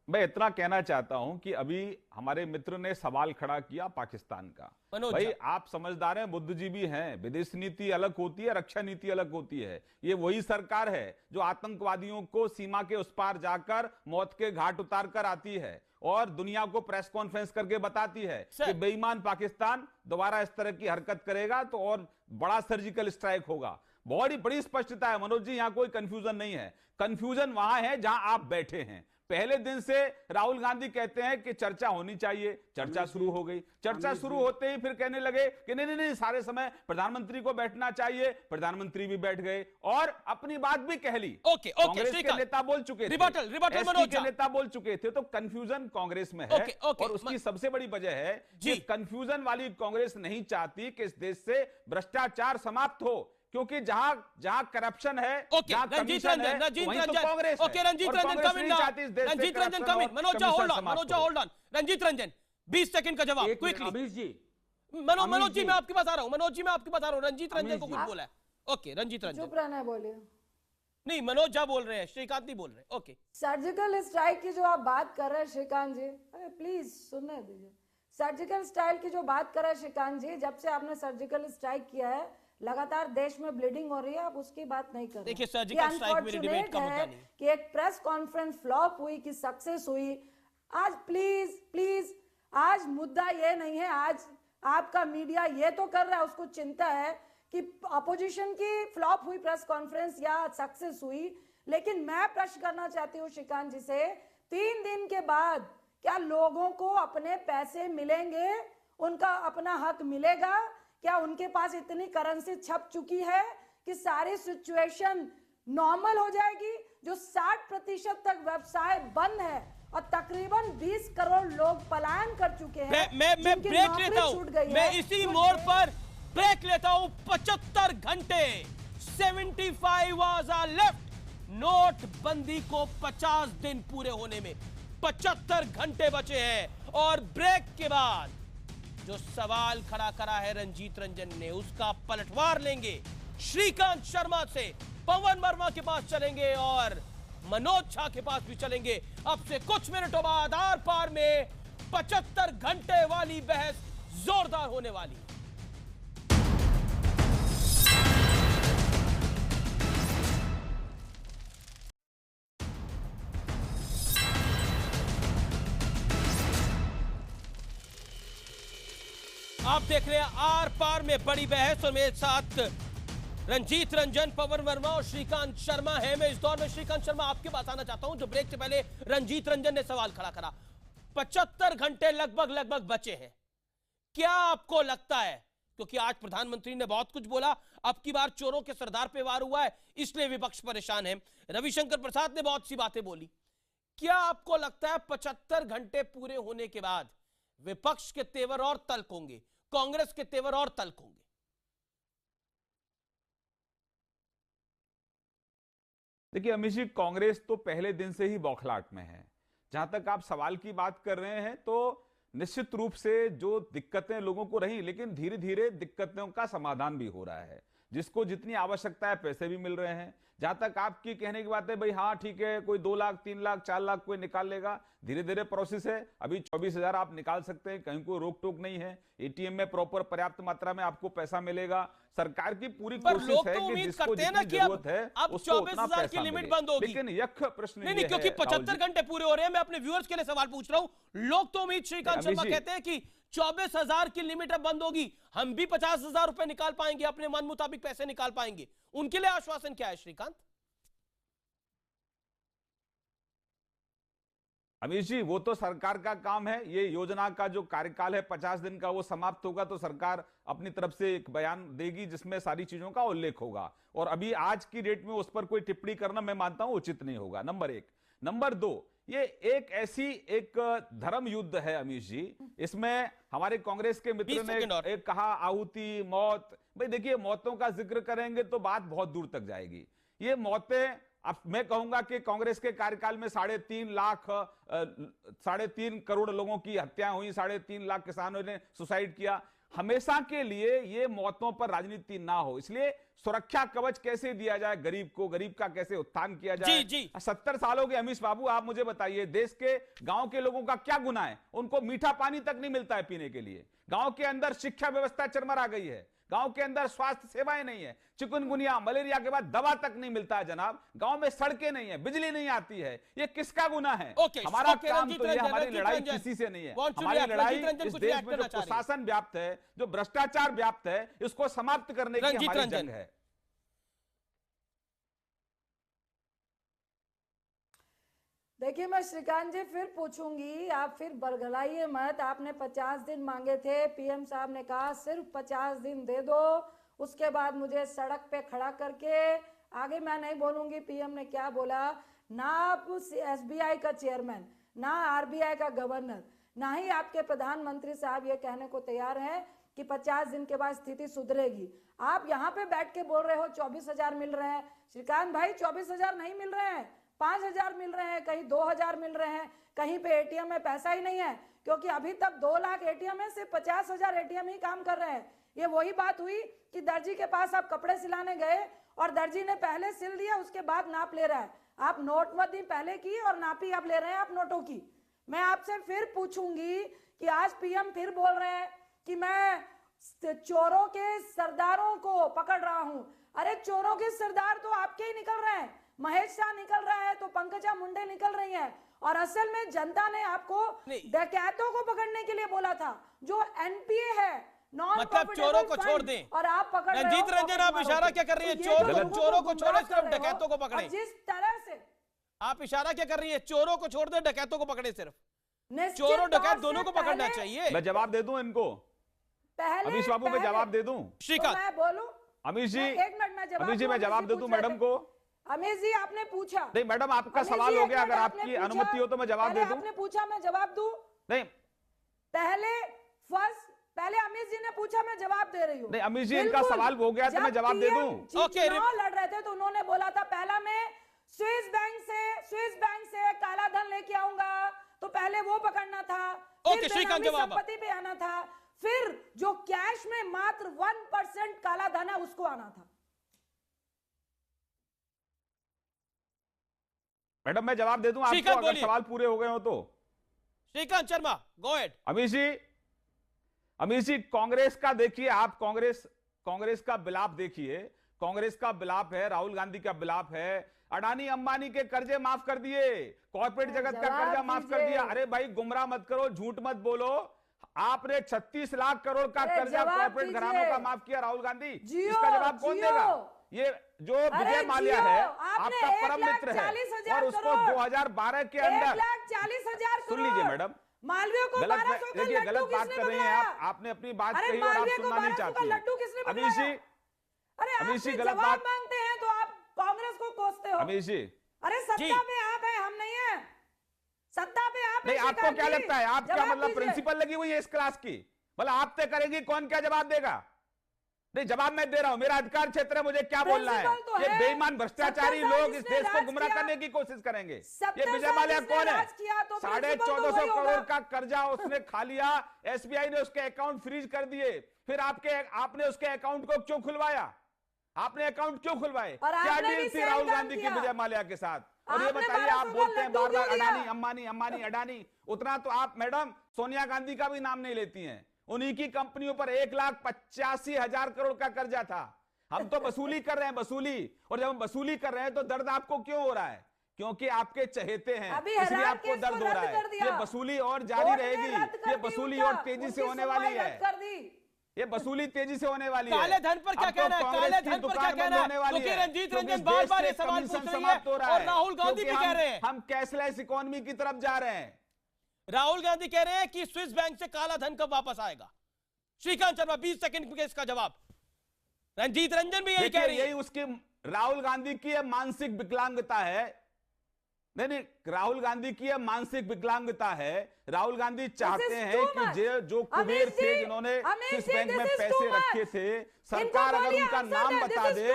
मैं इतना कहना चाहता हूं कि अभी हमारे मित्र ने सवाल खड़ा किया पाकिस्तान का। भाई आप समझदार हैं, बुद्धिजीवी हैं। विदेश नीति अलग होती है, रक्षा नीति अलग होती है। ये वही सरकार है जो आतंकवादियों को सीमा के उस पार जाकर मौत के घाट उतार कर आती है और दुनिया को प्रेस कॉन्फ्रेंस करके बताती है कि बेईमान पाकिस्तान दोबारा इस तरह की हरकत करेगा तो और बड़ा सर्जिकल स्ट्राइक होगा। बहुत बड़ी स्पष्टता है मनोज जी, यहां कोई कंफ्यूजन नहीं है। कंफ्यूजन वहां है जहां आप बैठे हैं। पहले दिन से राहुल गांधी कहते हैं कि चर्चा होनी चाहिए, चर्चा शुरू हो गई। चर्चा शुरू होते ही फिर कहने लगे कि नहीं नहीं नहीं, सारे समय प्रधानमंत्री को बैठना चाहिए। प्रधानमंत्री भी बैठ गए और अपनी बात भी कह ली। कांग्रेस के नेता बोल चुके थे, एसपी के नेता बोल चुके थे। तो कंफ्यूजन कांग्रेस में है और उसकी सबसे बड़ी वजह है कि कंफ्यूजन वाली कांग्रेस नहीं चाहती कि इस देश से भ्रष्टाचार समाप्त हो, क्योंकि जहां करप्शन है, Ranjeet Ranjan coming. Manoj hold on. Ranjeet Ranjan 20 second का जवाब क्विकली। मनोज जी मैं आपके पास आ रहा हूं। रंजीत रंजन को कुछ बोला है। ओके रंजीत रंजन चुप रहना है, बोलिए। नहीं मनोज जा बोल रहे हैं, श्रीकांत नहीं बोल रहे। ओके, सर्जिकल स्ट्राइक की जो आप बात कर रहे हैं श्रीकांत जी, अरे प्लीज सुनने दीजिए। सर्जिकल स्ट्राइक की जो बात कर रहे हैं श्रीकांत जी, जब से आपने सर्जिकल स्ट्राइक किया है लगातार देश में ब्लीडिंग हो रही है, आप उसकी बात नहीं कर रहे। देखिए सर्जिकल स्ट्राइक मेरी डिबेट का मुद्दा नहीं कि एक प्रेस कॉन्फ्रेंस फ्लॉप हुई कि सक्सेस हुई। आज प्लीज आज मुद्दा ये नहीं है। आज आपका मीडिया ये तो कर रहा है, उसको चिंता है कि अपोजिशन की फ्लॉप हुई प्रेस कॉन्फ्रेंस या सक्सेस हुई। लेकिन मैं प्रश्न करना चाहती हूँ श्रीकांत जी से, 3 दिन के बाद क्या लोगों को अपने पैसे मिलेंगे, उनका अपना हक मिलेगा? क्या उनके पास इतनी करेंसी छप चुकी है कि सारी सिचुएशन नॉर्मल हो जाएगी? जो 60% तक व्यवसाय बंद है और तकरीबन 20 करोड़ लोग पलायन कर चुके हैं। मैं ब्रेक लेता हूं, मैं इसी मोड़ पर ब्रेक लेता हूं। 75 घंटे 75 आवर्स आर लेफ्ट। नोटबंदी को 50 दिन पूरे होने में 75 घंटे बचे हैं। और ब्रेक के बाद जो सवाल खड़ा करा है रंजीत रंजन ने, उसका पलटवार लेंगे श्रीकांत शर्मा से पवन वर्मा के पास चलेंगे और मनोज झा के पास भी चलेंगे। अब से कुछ मिनटों बाद आर पार में 75 घंटे वाली बहस जोरदार होने वाली। आप देख रहे हैं आर पार में बड़ी बहस और मेरे साथ रंजीत रंजन, पवन वर्मा और श्रीकांत शर्मा है। मैं इस दौर में श्रीकांत शर्मा आपके पास आना चाहता हूं। जो ब्रेक से पहले रंजीत रंजन ने सवाल खड़ा करा, 75 घंटे लगभग बचे हैं, क्या आपको लगता है, क्योंकि आज प्रधानमंत्री ने बहुत कुछ बोला, अब की बार चोरों के सरदार पे वार हुआ है इसलिए विपक्ष परेशान है, रविशंकर प्रसाद ने बहुत सी बातें बोली, क्या आपको लगता है 75 घंटे पूरे होने के बाद विपक्ष के तेवर और तल्ख होंगे, कांग्रेस के तेवर और तल्ख होंगे? देखिए अमित जी, कांग्रेस तो पहले दिन से ही बौखलाहट में है। जहां तक आप सवाल की बात कर रहे हैं तो निश्चित रूप से जो दिक्कतें लोगों को रही, लेकिन धीरे धीरे दिक्कतों का समाधान भी हो रहा है। जिसको जितनी आवश्यकता है पैसे भी मिल रहे हैं। जहां तक आपकी कहने की बात है भाई हाँ ठीक है, कोई 2 लाख 3 लाख 4 लाख कोई निकाल लेगा, धीरे धीरे प्रोसेस है। अभी 24,000 आप निकाल सकते हैं, कहीं कोई रोक टोक नहीं है। एटीएम में प्रॉपर पर्याप्त मात्रा में आपको पैसा मिलेगा। सरकार की पूरी कोशिश है कि जिसको जितनी जरूरत है उसको उतना पैसा मिले। लेकिन यख प्रश्न नहीं, क्योंकि 75 घंटे पूरे हो रहे हैं। मैं अपने व्यूअर्स के लिए सवाल पूछ रहा हूं। लोग तो उम्मीद, श्रीकांत शर्मा कहते हैं कि 24,000 की लिमिट अब बंद होगी, हम भी 50,000 रुपए निकाल पाएंगे, अपने मन मुताबिक पैसे निकाल पाएंगे। उनके लिए आश्वासन क्या है श्रीकांत? अमीश जी, वो तो सरकार का काम है। ये योजना का जो कार्यकाल है 50 दिन का, वो समाप्त होगा तो सरकार अपनी तरफ से एक बयान देगी जिसमें सारी चीजों का उल्लेख होगा। और अभी आज की डेट में उस पर कोई टिप्पणी करना मैं मानता हूं उचित नहीं होगा, नंबर 1। नंबर 2, ये एक धर्म युद्ध है अमीश जी। इसमें हमारे कांग्रेस के मित्र ने एक कहा आहुति, मौत। भाई देखिए, मौतों का जिक्र करेंगे तो बात बहुत दूर तक जाएगी। ये मौतें, अब मैं कहूंगा कि कांग्रेस के कार्यकाल में 3.5 करोड़ लोगों की हत्याएं हुई, 3.5 लाख किसानों ने सुसाइड किया। हमेशा के लिए ये मौतों पर राजनीति ना हो, इसलिए सुरक्षा कवच कैसे दिया जाए गरीब को, गरीब का कैसे उत्थान किया जाए। 70 सालों के अमीश बाबू, आप मुझे बताइए, देश के गांव के लोगों का क्या गुनाह है? उनको मीठा पानी तक नहीं मिलता है पीने के लिए। गांव के अंदर शिक्षा व्यवस्था चरमरा गई है, गांव के अंदर स्वास्थ्य सेवाएं नहीं है, चिकनगुनिया मलेरिया के बाद दवा तक नहीं मिलता है जनाब, गांव में सड़कें नहीं है, बिजली नहीं आती है। ये किसका गुनाह है? हमारा काम तो ये, हमारी लड़ाई किसी से नहीं है। हमारी लड़ाई इस देश में जो कुशासन व्याप्त है, जो भ्रष्टाचार व्याप्त है, इसको समाप्त करने की हमारी जंग है। देखिए, मैं श्रीकांत जी फिर पूछूंगी, आप फिर बरगलाइए मत। आपने 50 दिन मांगे थे, पीएम साहब ने कहा सिर्फ 50 दिन दे दो, उसके बाद मुझे सड़क पे खड़ा करके, आगे मैं नहीं बोलूंगी पीएम ने क्या बोला। ना आप एसबीआई का चेयरमैन, ना आरबीआई का गवर्नर, ना ही आपके प्रधानमंत्री साहब ये कहने को तैयार हैं कि 50 दिन के बाद स्थिति सुधरेगी। आप यहाँ पे बैठ के बोल रहे हो 24,000 मिल रहे हैं। श्रीकांत भाई, 24,000 नहीं मिल रहे हैं, 5,000 मिल रहे हैं, कहीं 2,000 मिल रहे हैं, कहीं पे एटीएम में पैसा ही नहीं है, क्योंकि अभी तक 2 लाख एटीएम है, सिर्फ 50,000 एटीएम ही काम कर रहे हैं। ये वही बात हुई कि दर्जी के पास आप कपड़े सिलाने गए और दर्जी ने पहले सिल दिया, उसके बाद नाप ले रहा है। आप नोटबंदी पहले की और नापी आप ले रहे हैं आप नोटों की। मैं आपसे फिर पूछूंगी कि आज पीएम फिर बोल रहे हैं कि मैं चोरों के सरदारों को पकड़ रहा हूं। अरे चोरों के सरदार तो आपके ही निकल रहे हैं, महेश शाह निकल रहा है तो पंकजा मुंडे निकल रही है। और असल में जनता ने आपको डकैतों को पकड़ने के लिए बोला था, जो एनपीए है, मतलब चोरों को छोड़ दें। और आप पकड़ रहे हो। रंजीत रंजन, आप इशारा क्या कर रही है? चोरों को छोड़े, सिर्फ डकैतों को पकड़े। जिस तरह से आप इशारा क्या कर रही है? चोरों को छोड़ दे, डकैतों को पकड़े। सिर्फ चोरों डकैत दोनों को पकड़ना चाहिए। मैं जवाब दे दूं इनको, अमीश बाबू, मैं जवाब दे दूं? श्रीकांत, मैं बोलूं? अमीश जी, एक मिनट में जवाब, अमीश जी मैं जवाब दे दूं मैडम को? अमीश जी आपने पूछा। नहीं मैडम, आपका सवाल हो गया, अगर आपकी अनुमति हो तो मैं जवाब दे दूं। आपने पूछा, मैं जवाब दूं? नहीं, पहले अमीश जी ने पूछा, मैं जवाब दे रही हूँ। नहीं अमीश जी, इनका सवाल हो गया तो मैं जवाब दे दूं। ओके, लड़ रहे थे तो उन्होंने बोला था पहला मैं स्विस बैंक से काला धन लेके आऊंगा, तो पहले वो पकड़ना था, ओके श्रीकांत, जवाब संपत्ति पे आना था, फिर जो कैश में मात्र 1% काला धन है उसको आना था। मैडम मैं जवाब दे दूं आपको श्रीकांत अगर बोलिए। सवाल पूरे हो गए हो तो। श्रीकांत शर्मा गो एहेड। अमीश जी कांग्रेस का देखिए, आप कांग्रेस का बिलाप देखिए। कांग्रेस का बिलाप है, राहुल गांधी का बिलाप है। अडानी अंबानी के कर्जे माफ कर दिए, कॉर्पोरेट जगत का कर्जा माफ कर दिया। अरे भाई गुमराह मत करो, झूठ मत बोलो। आपने 36 लाख करोड़ का कर्जा कॉर्पोरेट घरानों का माफ किया राहुल गांधी। इसका जवाब कौन देगा? ये जो विजय माल्या है आपका परम मित्र है और उसको 2012 के अंदर 1,40,000 सुन लीजिए मैडम, मालवीय को गलत 1200 का देखिए, गलत लड्डू बात किसने कर रही हैं बनाया? आप। आपने अपनी बात अरे कही और आप मालवीय को सुनना नहीं 1200 का चाहती लड्डू किसने हैं। बनाया? अमीश जी, अरे आप अमीश जी, भी गलत जवाब बात। मांगते हैं तो आप कांग्रेस को कोसते हो। अमीश जी, अरे सत्ता पे आप है, हम नहीं है। सत्ता पे आप नहीं है, आपको श्रीकांत क्या जी। लगता है, आप क्या जवाब मतलब दीजिए। प्रिंसिपल लगी हुई है इस क्लास की? मतलब आप तय करेंगी कौन क्या जवाब देगा? नहीं, जवाब मैं दे रहा हूं, मेरा अधिकार क्षेत्र है, मुझे क्या बोलना है। प्रिंसिपल तो ये है। बेईमान भ्रष्टाचारी 70 साल लोग इस जिसने देश को राज गुमराह किया, करने की कोशिश करेंगे। 70 ये विजय साल माल्या जिसने कौन है? राज किया तो 1450 प्रिंसिपल तो वही करोड़ होगा। का कर्जा उसने खा लिया, एसबीआई ने उसके अकाउंट फ्रीज कर दिए। फिर आपने उसके अकाउंट को क्यों खुलवाया? आपने अकाउंट क्यों खुलवाए? और क्या आपने डील भी थी सेम राहुल काम गांधी की किया। विजय माल्या के साथ? और ये आपने बताइए, 1200 आप का बोलते हैं लड्डू बार बार क्यों दिया? अडानी अंबानी अंबानी अडानी, उतना तो आप मैडम सोनिया गांधी का भी नाम नहीं लेती हैं। उन्हीं की कंपनियों पर 1,85,000 करोड़ का कर्जा था। हम तो वसूली कर रहे हैं, वसूली। और जब हम वसूली कर रहे हैं तो दर्द आपको क्यों हो रहा है? क्योंकि आपके चहेते हैं, अभी इसलिए हैरान आपको केस को दर्द हो रहा रद्द कर है। दिया। ये वसूली और जारी कोर्ट ने रहेगी, रद्द कर ये दी वसूली उनका, और तेजी से उनकी होने वाली सुनवाई है। रद्द कर दी। ये वसूली तेजी से होने वाली है। काले धन पर क्या अब तो कहना है? कांग्रेस काले की धन पर क्या दुकान कहना बंद है? होने वाली क्योंकि है। रंजीत क्योंकि रंजन इस बार देश बार से ये सवाल कमीशन पूछ रही समाप्त हो है रहा और है। राहुल गांधी भी क्योंकि कह रहे हैं। हम कैशलेस इकोनॉमी की तरफ जा रहे हैं। राहुल गांधी कह रहे हैं कि स्विस बैंक से काला धन कब वापस आएगा? श्रीकांत शर्मा 20 सेकंड में इसका जवाब। रंजीत रंजन भी यही कह रही है। यही उसकी राहुल गांधी की मानसिक विकलांगता है। नहीं, राहुल गांधी की यह मानसिक विकलांगता है। राहुल गांधी चाहते हैं कि जो कुबेर थे जिन्होंने स्विस बैंक में पैसे रखे थे, सरकार अगर उनका नाम बता दे,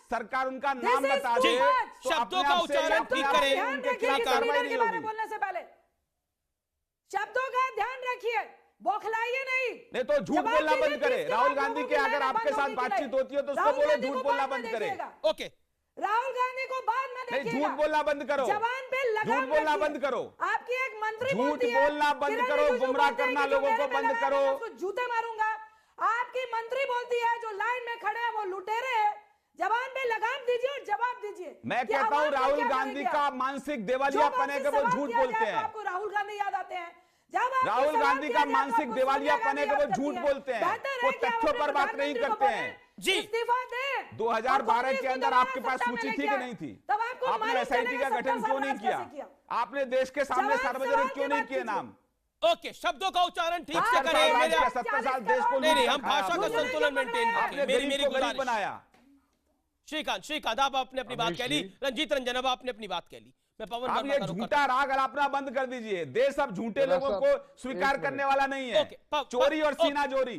सरकार उनका नाम बता दे तो शब्दों का उच्चारण ठीक करें। उनके खिलाफ कार्रवाई नहीं होगी। बोलने से पहले शब्दों का ध्यान रखिए, बौखलाइए नहीं तो झूठ बोलना बंद करे। राहुल गांधी के अगर आपके साथ बातचीत होती है तो उसको बोलो झूठ बोलना बंद करे। ओके, राहुल गांधी को बाद में नहीं, देखिएगा। झूठ बोलना बंद करो, जबान पे लगाम झूठ बोलना रखिए। बंद करो, आपकी एक मंत्री झूठ बोलती है, बोलना बंद किरण करो, रिजिजू गुमराह बोलते हैं करना कि जो लोगों मेरे को पे बंद लगाया करो। मैं उसको जूते मारूंगा। आपकी मंत्री बोलती है जो लाइन में खड़े हैं वो लुटेरे हैं। जबान पे लगाम दीजिए और जवाब दीजिए। मैं कि कहता हूं आवाम को राहुल क्या गांधी करेंगे का आप? मानसिक जो दिवालियापन है आपसे कि वो सवाल झूठ किया बोलते जाए तो हैं। आपको राहुल गांधी याद आते हैं। जब आपसे राहुल सवाल गांधी किया का जाए तो मानसिक आपको दिवालियापन सोनिया है कि वो गांधी झूठ याद करती बोलते हैं, बेहतर वो है कि आप तथ्यों अपने पर बात नहीं प्रधानमंत्री को करते हैं। बोलें, जी। इस्तीफा दें। 2012 के अंदर आपके पास सत्ता में सूची थी लेके कि आए। नहीं थी? तब आपको आपने मालूम एसआईटी चलेगा का गठन 70 क्यों साल नहीं राज किया? कैसे किया? आपने देश के सामने जवाब सार्वजनिक सवाल क्यों की नहीं बात किए कीजिए। नाम? ओके, शब्दों का उच्चारण ठीक से 70 करें। साल मेरे राज किया, 70 साल देश को नहीं, हम लूट खाया भाषा का आपने। संतुलन मेंटेन आपने रखें। मेरी गरीब को गरीब गुजारिश। बनाया। श्रीकांत आप आपने अपनी बात कह ली। रंजीत रंजन अब आपने अपनी बात कह ली। मैं पवन आप वर्मा ये का रुख झूठा राग अलापना बंद कर दीजिए। देश अब झूठे जरा लोगों सा को स्वीकार एक करने मिनट। वाला नहीं है। ओके, चोरी और ओके। सीना जोरी।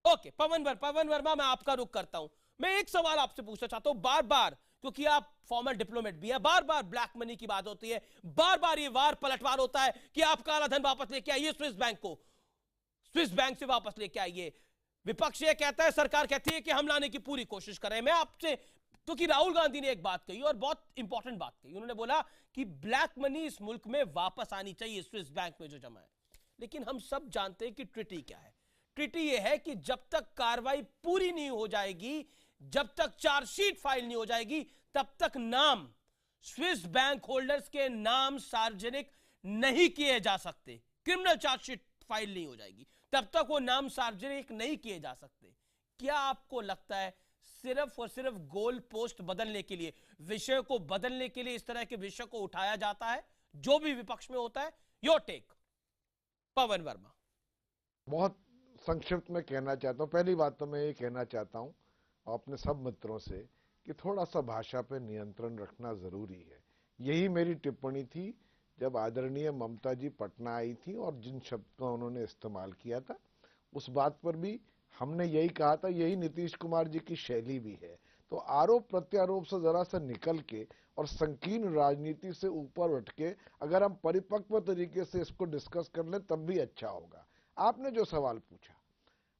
ओके, पवन वर्मा मैं आपका रुख करता हूं। मैं एक सवाल आपसे पूछना चाहता हूं। बार बार, क्योंकि आप फॉर्मल डिप्लोमेट भी है, बार बार ब्लैक मनी की बात होती है, बार बार ये वार पलटवार होता है कि आप काला धन वापस लेके आइए, स्विस बैंक से वापस लेके आइए। विपक्ष ये कहता है, सरकार कहती है कि हम लाने की पूरी कोशिश कर रहे हैं। मैं आपसे, क्योंकि राहुल गांधी ने एक बात कही और बहुत इंपॉर्टेंट बात कही, उन्होंने बोला कि ब्लैक मनी इस मुल्क में वापस आनी चाहिए, स्विस बैंक में जो जमा है। लेकिन हम सब जानते हैं कि ट्रिटी क्या है। ट्रिटी यह है कि जब तक कार्रवाई पूरी नहीं हो जाएगी, जब तक चार्जशीट फाइल नहीं हो जाएगी, तब तक नाम स्विस बैंक होल्डर्स के नाम सार्वजनिक नहीं किए जा सकते। क्रिमिनल चार्जशीट फाइल नहीं हो जाएगी तब तक वो नाम सार्वजनिक नहीं किए जा सकते। क्या आपको लगता है सिर्फ और सिर्फ गोल पोस्ट बदलने के लिए, विषय को बदलने के लिए इस तरह के विषय को उठाया जाता है, जो भी विपक्ष में होता है? योर टेक, पवन वर्मा। बहुत संक्षिप्त में कहना चाहता हूँ। पहली बात तो मैं ये कहना चाहता हूँ अपने सब मित्रों से कि थोड़ा सा भाषा पे नियंत्रण रखना जरूरी है। यही मेरी टिप्पणी थी जब आदरणीय ममता जी पटना आई थी और जिन शब्द का उन्होंने इस्तेमाल किया था, उस बात पर भी हमने यही कहा था। यही नीतीश कुमार जी की शैली भी है। तो आरोप प्रत्यारोप से जरा सा निकल के और संकीर्ण राजनीति से ऊपर उठ के अगर हम परिपक्व तरीके से इसको डिस्कस कर लें तब भी अच्छा होगा। आपने जो सवाल पूछा,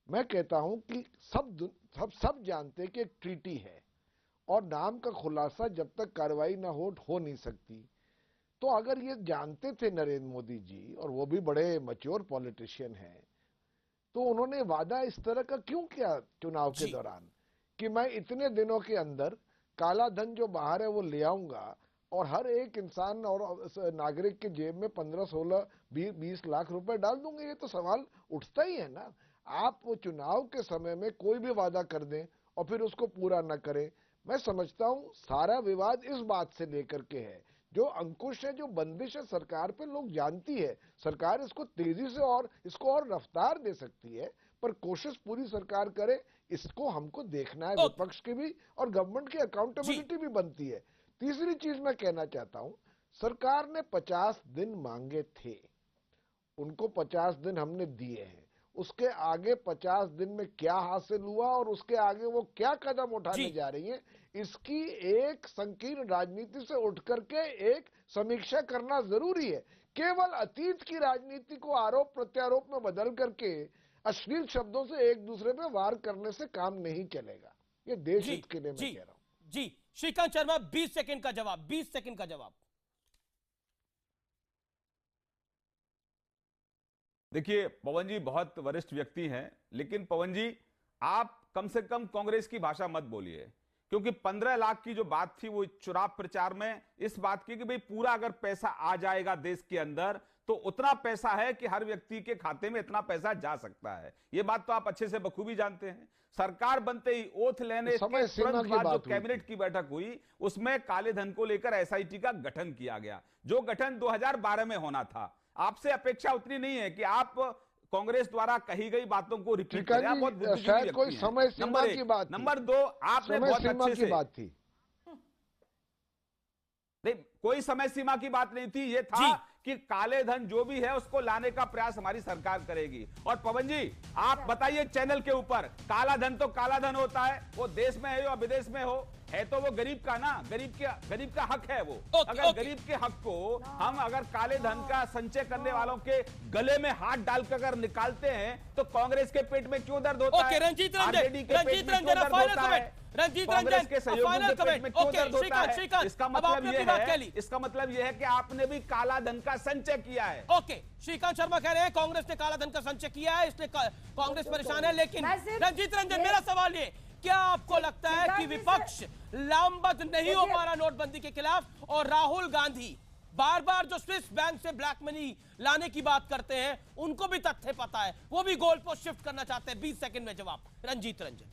मैं कहता हूं कि सब जानते हैं कि एक ट्रीटी है और नाम का खुलासा जब तक कार्रवाई ना हो नहीं सकती। तो अगर ये जानते थे नरेंद्र मोदी जी, और वो भी बड़े मैच्योर पॉलिटिशियन हैं, तो उन्होंने वादा इस तरह का क्यों किया चुनाव के दौरान कि मैं इतने दिनों के अंदर काला धन जो बाहर है वो ले आऊंगा और हर एक इंसान और नागरिक के जेब में 15, 16, 20 लाख रुपए डाल दूंगे? ये तो सवाल उठता ही है ना। आप वो चुनाव के समय में कोई भी वादा कर दें और फिर उसको पूरा न करें। मैं समझता हूं सारा विवाद इस बात से लेकर के है, जो अंकुश है, जो बंदिश है सरकार पे, लोग जानती है सरकार इसको तेजी से और इसको और रफ्तार दे सकती है, पर कोशिश पूरी सरकार करे, इसको हमको देखना है। विपक्ष की भी और गवर्नमेंट की अकाउंटेबिलिटी भी बनती है। तीसरी चीज मैं कहना चाहता हूं, सरकार ने 50 दिन मांगे थे, उनको 50 दिन हमने दिए हैं। उसके आगे 50 दिन में क्या हासिल हुआ और उसके आगे वो क्या कदम उठाने जा रही है, इसकी एक संकीर्ण राजनीति से उठ करके एक समीक्षा करना जरूरी है। केवल अतीत की राजनीति को आरोप प्रत्यारोप में बदल करके अश्लील शब्दों से एक दूसरे पे वार करने से काम नहीं चलेगा। ये देश हित के लिए मैं कह रहा हूं। जी श्रीकांत शर्मा, 20 सेकंड का जवाब, 20 सेकंड का जवाब। देखिए पवन जी बहुत वरिष्ठ व्यक्ति हैं, लेकिन पवन जी आप कम से कम कांग्रेस की भाषा मत बोलिए, क्योंकि 15 लाख की जो बात थी वो चुनाव प्रचार में इस बात की कि भाई पूरा अगर पैसा आ जाएगा देश के अंदर तो उतना पैसा है कि हर व्यक्ति के खाते में इतना पैसा जा सकता है। ये बात तो आप अच्छे से बखूबी जानते हैं। सरकार बनते ही ओथ लेने के तुरंत बाद जो कैबिनेट की बैठक हुई उसमें काले धन को लेकर एसआईटी का गठन किया गया, जो गठन 2012 में होना था। आपसे अपेक्षा उतनी नहीं है कि आप कांग्रेस द्वारा कही गई बातों को रिपीट करें। आप बहुत बुद्धिजीवी शायद कोई समय सीमा की बात, नंबर 2 आपने बहुत अच्छे से बात थी। नहीं, कोई समय सीमा की बात नहीं थी, ये था कि काले धन जो भी है उसको लाने का प्रयास हमारी सरकार करेगी। और पवन जी आप बताइए चैनल के ऊपर, काला धन तो काला धन होता है, वो देश में है या विदेश में हो, है तो वो गरीब का ना, गरीब का हक है वो। अगर गरीब के हक को हम अगर काले धन का संचय करने वालों के गले में हाथ डालकर अगर निकालते हैं तो कांग्रेस के पेट में क्यों दर्द होता है? रंजीत रंजन फाइनल कमेंट, रंजीत रंजन के फाइनल कमेंट। इसका मतलब यह है कि आपने भी काला धन का संचय किया है। ओके, श्रीकांत शर्मा कह रहे हैं कांग्रेस ने काला धन का संचय किया है, इसलिए कांग्रेस परेशान है। लेकिन रंजीत रंजन, मेरा सवाल ये, क्या आपको लगता है कि विपक्ष लामबंद नहीं हो पा रहा नोटबंदी के खिलाफ, और राहुल गांधी बार बार जो स्विस बैंक से ब्लैक मनी लाने की बात करते हैं उनको भी तथ्य पता है, वो भी गोल पोस्ट शिफ्ट करना चाहते हैं? 20 सेकंड में जवाब, रंजीत रंजन।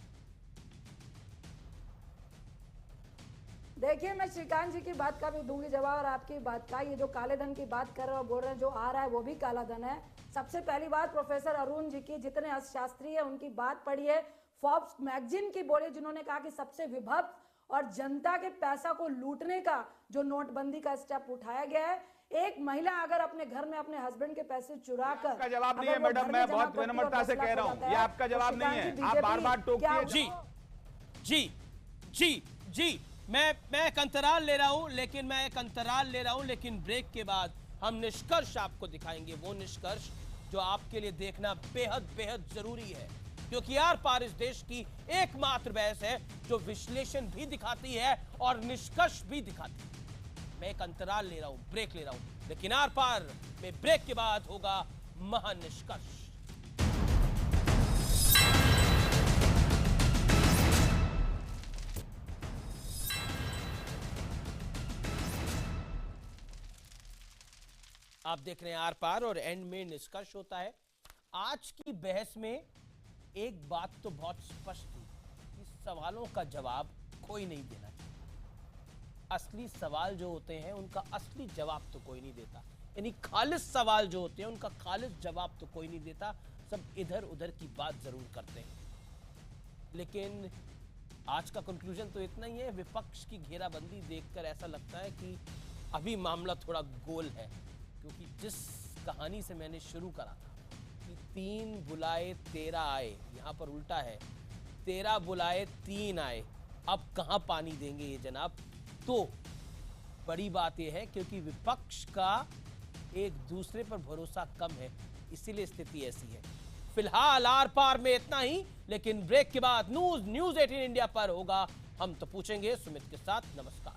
देखिए, मैं श्रीकांत जी की बात का भी दूंगी जवाब और आपकी बात का। ये जो काले धन की बात कर रहे हो, बोल रहे हैं जो आ रहा है वो भी काला धन है। सबसे पहली बात प्रोफेसर अरुण जी की, जितने अर्थशास्त्री है उनकी बात पढ़िए। फोर्ब्स मैगजीन की बोले, जिन्होंने कहा कि सबसे विभक्त और जनता के पैसा को लूटने का जो नोटबंदी का स्टेप उठाया गया है, एक महिला अगर अपने घर में अपने हस्बैंड के पैसे चुरा कर, आपका जवाब नहीं है मैडम, मैं बहुत विनम्रता से कह रहा हूं, ये आपका जवाब नहीं है, आप बार बार टोकिए। जी जी जी जी, मैं एक अंतराल ले रहा हूं, लेकिन ब्रेक के बाद हम निष्कर्ष आपको दिखाएंगे, वो निष्कर्ष जो आपके लिए देखना बेहद बेहद जरूरी है, क्योंकि आर पार इस देश की एकमात्र बहस है जो विश्लेषण भी दिखाती है और निष्कर्ष भी दिखाती है। मैं एक अंतराल ले रहा हूं, ब्रेक ले रहा हूं, लेकिन आर पार में ब्रेक के बाद होगा महानिष्कर्ष। आप देख रहे हैं आर पार, और एंड में निष्कर्ष होता है। आज की बहस में एक बात तो बहुत स्पष्ट थी कि सवालों का जवाब कोई नहीं देना चाहिए। असली सवाल जो होते हैं उनका असली जवाब तो कोई नहीं देता, यानी खालिस सवाल जो होते हैं उनका खालिस जवाब तो कोई नहीं देता, सब इधर उधर की बात जरूर करते हैं। लेकिन आज का कंक्लूजन तो इतना ही है, विपक्ष की घेराबंदी देखकर ऐसा लगता है कि अभी मामला थोड़ा गोल है, क्योंकि जिस कहानी से मैंने शुरू करा था कि 3 बुलाए 13 आए, यहाँ पर उल्टा है, 13 बुलाए 3 आए, अब कहाँ पानी देंगे ये जनाब। तो बड़ी बात यह है क्योंकि विपक्ष का एक दूसरे पर भरोसा कम है, इसीलिए स्थिति ऐसी है। फिलहाल आर पार में इतना ही, लेकिन ब्रेक के बाद न्यूज 18 इंडिया पर होगा हम तो पूछेंगे सुमित के साथ। नमस्कार।